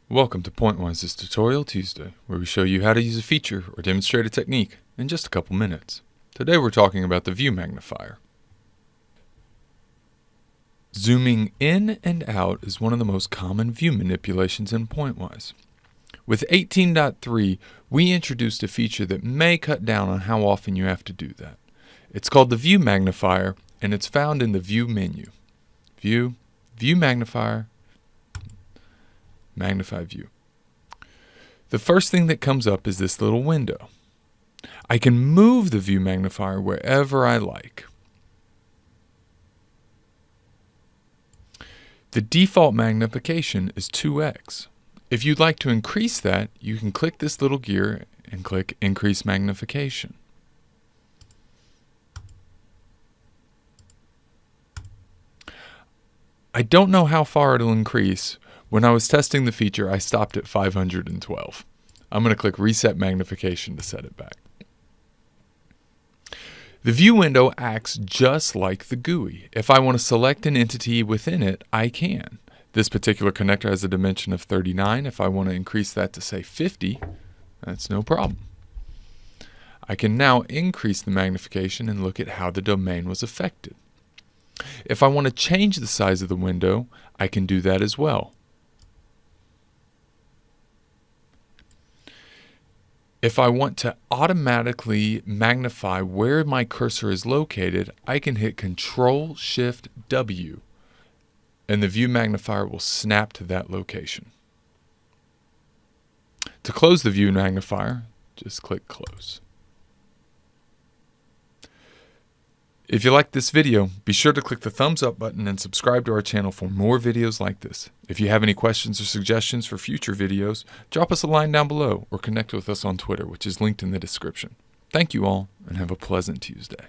Welcome to Pointwise's Tutorial Tuesday, where we show you how to use a feature or demonstrate a technique in just a couple minutes. Today we're talking about the View Magnifier. Zooming in and out is one of the most common view manipulations in Pointwise. With 18.3, we introduced a feature that may cut down on how often you have to do that. It's called the View Magnifier, and it's found in the View menu. View, View Magnifier, Magnify View. The first thing that comes up is this little window. I can move the View Magnifier wherever I like. The default magnification is 2x. If you'd like to increase that, you can click this little gear and click Increase Magnification. I don't know how far it'll increase. When I was testing the feature, I stopped at 512. I'm going to click Reset Magnification to set it back. The view window acts just like the GUI. If I want to select an entity within it, I can. This particular connector has a dimension of 39. If I want to increase that to, say, 50, that's no problem. I can now increase the magnification and look at how the domain was affected. If I want to change the size of the window, I can do that as well. If I want to automatically magnify where my cursor is located, I can hit Control-Shift-W, and the View Magnifier will snap to that location. To close the View Magnifier, just click Close. If you liked this video, be sure to click the thumbs up button and subscribe to our channel for more videos like this. If you have any questions or suggestions for future videos, drop us a line down below or connect with us on Twitter, which is linked in the description. Thank you all, and have a pleasant Tuesday.